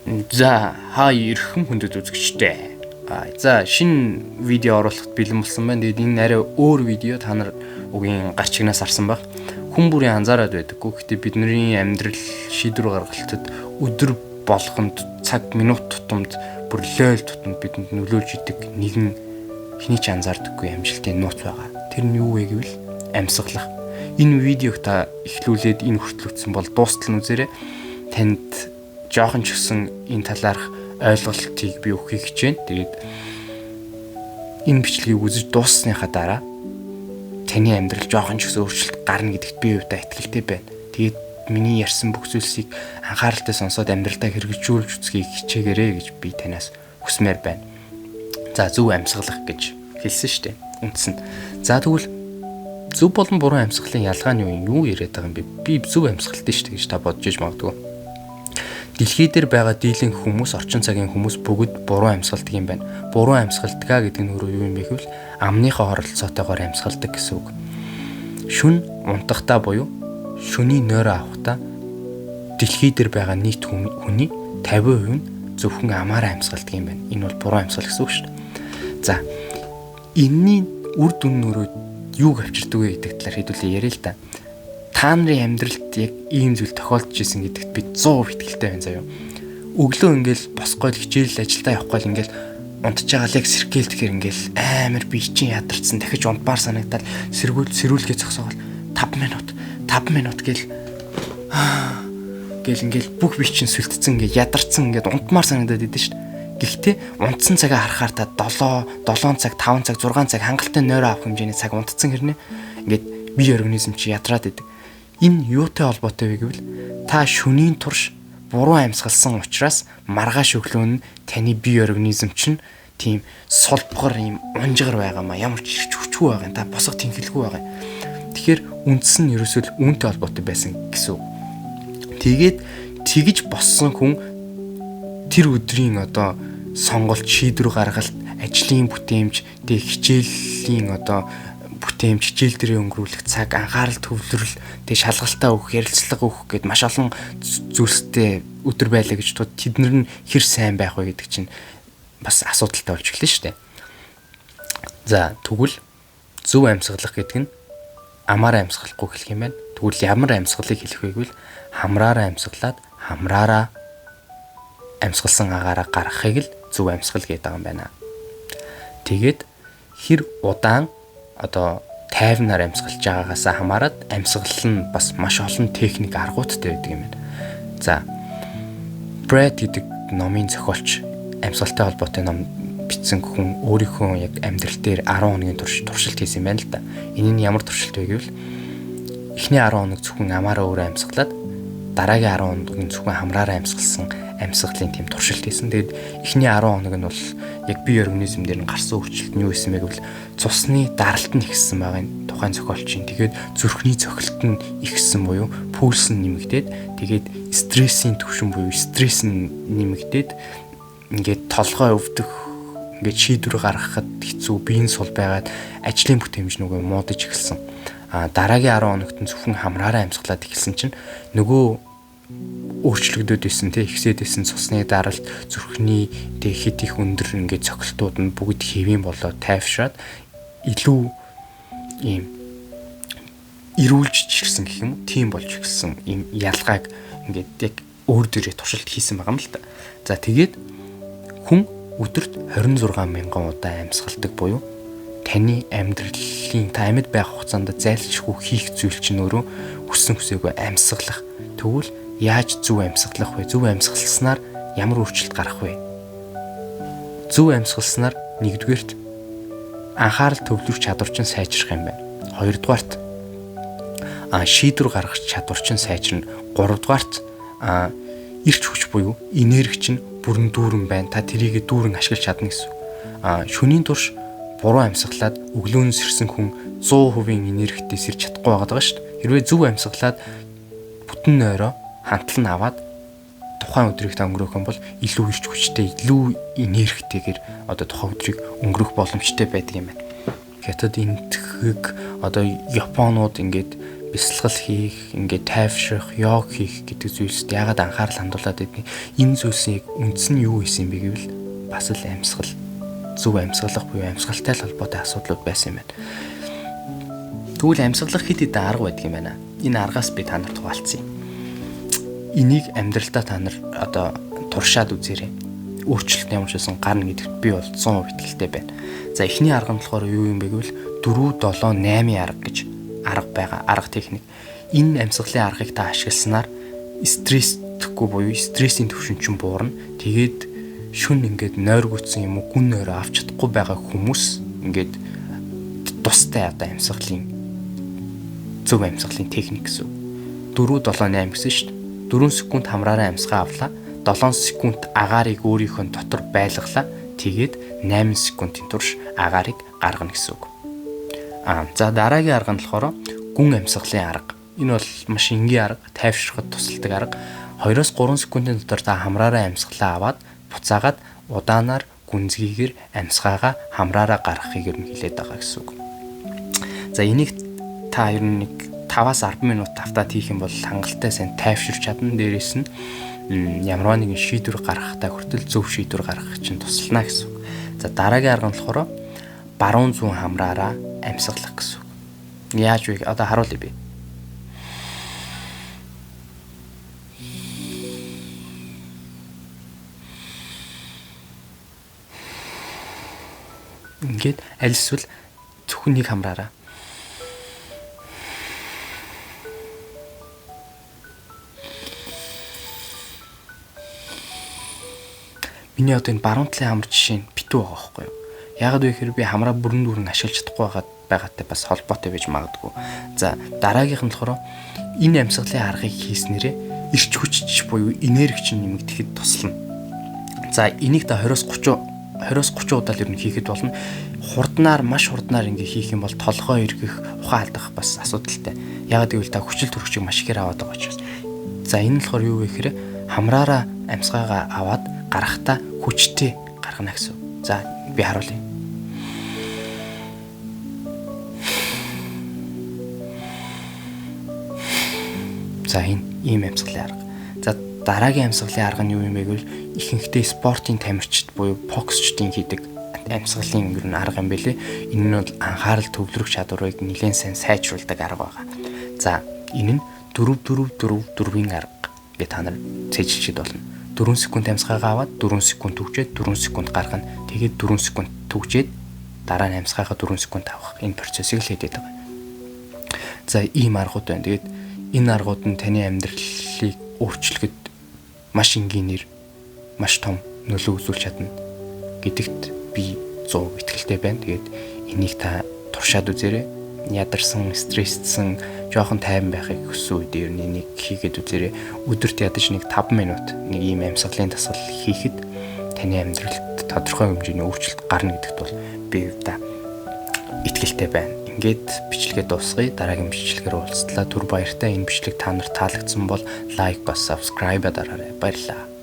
За ирхэн хүндэт үзэгчтэй. За шинэ видео оруулахад бэлэн болсон байна. Тэгээд энэ арай өөр видео та нар үгийн гарч чигнаас харсан баг. Хүн бүрийн анзаараад байдаггүй. Гэхдээ бидний амьдрал шийдвэр гаргалтад өдөр болгонд цаг минут тутамд бүр лойл тутамд бидэнд нөлөөлж идэг нэгэн хэний ч анзаардаггүй амжилтын нууц байгаа. Тэр нь юу вэ гэвэл амьсгалах. Энэ видеог та эхлүүлээд энэ хүртэл үзсэн бол дуустал нь үзээрэй. Танд жоохон ч гэсэн энэ талаарх ойлголтыг би өгөхийг хичээнэ. Тэгээд энэ бичлэгийг үзэж дууссаныхаа дараа таны амьдрал жоохон ч гэсэн өөрчлөлт гарна гэдэгт би хувьдаа итгэлтэй байна. Тэгээд миний ярьсан бүх зүйлсийг анхааралтай сонсоод амьдралдаа хэрэгжүүлж үзхийг хичээгээрэй гэж би танаас хүсмээр байна. За зөв амьсгалах гэж хэлсэн шүү дээ. Үндсэн. За тэгвэл зөв болон буруу амьсгалын ялгаа нь юу яриад байгаа юм бэ? Би зөв амьсгалтай шүү дээ гэж та бодож иж магадгүй. Дэлхий дээр байгаа дийлэн хүмүүс, орчин цагийн хүмүүс бүгд буруу амьсгалдаг юм байна. Буруу амьсгалдгаа гэдэг нь өөрөө юу юм бэ гэвэл амныхаа оролцоотойгоор амьсгалдаг гэсэн үг. Шүн унтахтаа буюу шүний нойроо авахдаа дэлхий дээр байгаа нийт хүний 50% нь зөвхөн амаараа амьсгалдаг юм байна. Энэ бол буруу амьсгал гэсэн үг шүү дээ. За энэний үр дүн нөрөө юуг авчирдаг вэ гэдэг талаар хэдүүлээ яриа л да. Та нарын амьдралд яг ийм зүйл тохиолдож исэн гэдэгт би 100% итгэлтэй байна заяа. Өглөө ингээл босгоод хичээл ажилдаа явахгүй л ингээл унтж байгаа л яг сэргээлдэхэр ингээл амар би чинь ядарсан дахиж унтмаар санагдаад сэрүүлгээ зогсоогоо 5 минут гэл ингээл бүх би чинь сүлдцэн ингээ ядарсан ингээд унтмаар санагдаад идэв шүү дээ. Гэхдээ унтсан цагаа харахаар та 7 цаг, 5 цаг, 6 цаг хангалттай нойроо авах хэмжээний цаг унтцсан хэрнээ ингээд бие организм чи ядраад идэг. Энэ юутай холбоотой вэ гэвэл та шөнийн турш буруу амьсгалсан учраас маргааш өглөө нь таны бие организм чинь тийм сулбгар юм унжигар байгаамаа ямар ч хүчгүй байгаа юм. Та босго тэнхэлгүй байгаа юм. Тэгэхээр үндс нь ерөөсөө үүнтэй холбоотой байсан гэсэн. Тэгээд тэгж боссон хүн тэр өдрийн одоо сонголт, шийдвэр гаргалт, ажлын бүтээмж, хичээлийн одоо бүтээмж, хичээл дээрээ өнгөрүүлэх цаг, анхаарал төвлөрөл, шалгалтаа өгөх, ярилцлага өгөх гэд маш олон зүйлстэй өдөр байлаа гэж тод тэднэр нь хэр сайн байх вэ гэдэг чинь бас асуудалтай болж эхэлнэ шүү дээ. За тэгвэл зөв амьсгалах гэдэг нь амаараа амьсгалахгүй хэлэх юм байна. Тэгвэл ямар амьсгалыг хэлэх вэ гэвэл хамраараа амьсгалаад хамраараа амьсгалсан агаараа гаргахыг л зөв амьсгал гэдэг юм байна. Тэгээд хэр удаан одоо тайвнаар амьсгалж байгаагаас хамаарат амьсгал нь бас маш олон техник аргуудтай байдаг юм байна. За Brad гэдэг номын зохиолч амьсгалтай холбоотой ном бичсэн хүн өөрийнхөө яг амьдрал дээр 10 хоногийн турш туршилт хийсэн юм байна л да. Энэ нь ямар туршилт вэ гэвэл эхний 10 хоног зөвхөн амаараа өөрөө амьсгалаад дараагийн 10 хоногийн зөвхөн хамраараа амьсгалсан амьсгалын тийм туршилт хийсэн. Тэгээд эхний 10 хоног нь бол яг бие организм дээр нь гарсан өөрчлөлт нь юу гэсэн бэ гэвэл цусны даралт нь ихссэн байгаа энэ тухайн зохиолчийн. Тэгээд зүрхний цохилт нь ихссэн буюу пульс нь нэмэгдээд тэгээд стрессийн түвшин буюу стресс нь нэмэгдээд ингээд толгой өвдөх, ингээд шийдвэр гаргахад хэцүү, биеийн сул байгаад ажлын бүтээмж нөгөө муудаж эхэлсэн. Дараагийн 10 хоногт нь зөвхөн хамраараа амьсгалаад эхэлсэн чинь нөгөө өөрчлөгдөд исэн ихсээд исэн цусны даралт, зүрхний хэд их өндөр ингээд цохилтууд нь бүгд хэвийн болоод тайвшраад илүү ийм ирүүлж ирсэн гэх юм уу, тийм болж ирсэн ийм ялгааг ингээд яг өөр дээрээ туршилт хийсэн байгаа юм л та. За тэгээд хүн өдөрт 26 мянган удаа амьсгалдаг буюу таны амьдралын та амьд байх хугацаанд зайлшгүй хийх зүйл чинь өөрөө хүссэн хүсээгүй амьсгалах. Тэгвэл яаж зөв амьсгалах вэ? Зөв амьсгалснаар ямар өөрчлөлт гарах вэ? Зөв амьсгалснаар нэгдүгээрт анхаарал төвлөрөх чадвар чинь сайжрах юм байна. Хоёрдугаарт шийдвэр гаргах чадвар чинь сайжирна. Гуравдугаарт эрч хүч буюу энерги чинь бүрэн дүүрэн байна. Та тэрийг дүүрэн ашиглаж чадна гэсэн. Шөнийн турш буруу амьсгалаад өглөөнөөс ирсэн хүн 100% энергитэй сэрж чадахгүй байгаа шүү дээ. Хэрвээ зөв амьсгалаад бүтэн нойроо хандлан аваад тухайн өдрийг та өнгөрөөх юм бол илүү ирч хүчтэй, илүү энергитэйгээр одоо тухайн өдрийг өнгөрөх боломжтой байдаг юм байна. Хятад энтхэг одоо Японууд ингээд бясалгал хийх, ингээд тайвшрах, йог хийх гэдэг зүйлсд яагаад анхаарал хандуулад байдгийг энэ зүйлсийн үндс нь юу исэн бэ гэвэл бас л амьсгал, зөв амьсгалах буюу амьсгалтай л холбоотой асуудлууд байсан юм байна. Тэгвэл амьсгалах хэд хэдэн арга байдаг юм байна. Энэ аргаас би та нарт хуваалцъя. Энийг амьдралдаа та нар одоо туршаад үзээрэй. Өөрчлөлт ямар ч байсан гарна гэдэгт би бол 100% итгэлтэй байна. За эхний арга нь болохоор юу юм бэ гэвэл 4 7 8 арга гэж арга байгаа, арга техник. Энэ амьсгалын аргыг та ашигласнаар стресстгүй буюу стрессийн түвшин чинь буурна. Тэгээд шүн ингээд нойр гүйтсэн юм уу, гүн нойроо авч чадахгүй байгаа хүмүүс ингээд тустай одоо амьсгалын зөв амьсгалын техник гэсэн. 4 7 8 гэсэн шүү дээ. 4 секунд хамраараа амьсгаа авлаа. 7 секунд агаарыг өөрийнхөө дотор байлгалаа. Тэгээд 8 секундын турш агаарыг гаргана гэсэн үг. За дараагийн арга нь болохоор гүн амьсгалын арга. Энэ бол маш энгийн арга, тайвшрахад тусалдаг арга. 2-3 секундын дотор та хамраараа амьсгалаа аваад буцаагаад удаанаар гүнзгийгээр амьсгаагаа хамраараа гаргахыг ер нь хэлээд байгаа гэсэн үг. За энийг та ер нь 5-10 минут автаад хийх юм бол хангалттай сайн тайвширч чадна. Дээрээс нь ямарваа нэгэн шийдвэр гаргахтай хүртэл зөв шийдвэр гаргах чинь туслана гэсэн үг. За дараагийн арга нь болохоор баруун зүүн хамраараа амьсгалах гэсэн үг. Яаж вэ? Одоо харуулъя би. Ингээд аль эсвэл зөвхөн нэг хамраараа. Миний одоо энэ баруун талын хамар жишээ нь битүү байгаа байхгүй юу? Яагаад вэ гэхээр би хамраа бүрэн дүүрэн ашиглаж чадахгүй байгаатай бас холбоотой байж магадгүй. За дараагийнх нь болохоор энэ амьсгалын аргыг хийснээрээ эрч хүч буюу энерги чинь нэмэгдэхэд туслана. За энийг та 20-30 удаа л ер нь хийхэд болно. Маш хурднаар ингээ хийх юм бол толгой эргэх, ухаан алдах бас асуудалтай. Яагаад гэвэл та хүчил төрөгчийг маш ихээр аваад байгаа учраас. За энэ нь болохоор юу вэ гэхээр хамраараа амьсгаагаа аваад гарахтаа хүчтэй гаргана гэсэн. За би харуулъя. За энэ ийм амьсгалын арга. За дараагийн амьсгалын арга нь юу юм бэ гэвэл ихэнхдээ спортын тамирчид буюу боксчдын хийдэг амьсгалын ер нь арга юм бэлээ. Энэ нь бол анхаарал төвлөрөх чадварыг нэлээд сайн сайжруулдаг арга байгаа. За энэ нь 4-4-4-4-ийн арга гэж та нар цээжилчихэд болно. 4 секунд амьсгаагаа аваад 4 секунд түгжээд 4 секунд гаргана. Тэгээд 4 секунд түгжээд дараа нь амьсгаагаа 4 секунд авах. Энэ процессыг л хийдэг байгаа. За ийм аргууд байна. Тэгээд энэ аргууд нь таны амьдралыг өөрчлөхөд маш энгийнээр маш том нөлөө үзүүлж чадна гэдэгт би 100% итгэлтэй байна. Тэгээд энийг та туршаад үзээрэй. Ядарсан, стрессдсэн, жоохон тайван байхыг хүссэн үед ер нь энийг хийгээд үзээрэй. Өдөрт ядаж нэг 5 минут нэг ийм амьсгалын дасгал хийхэд таны амьдралд тодорхой хэмжээний өөрчлөлт гарна гэдэгт бол би итгэлтэй байна. Ингээд бичлэгээ дуусгая. Дараагийн бичлэгээр уулзлаа. Түр баяртай. Энэ бичлэг та нарт таалагдсан бол лайк бас subscribe дараарай. Баярлалаа.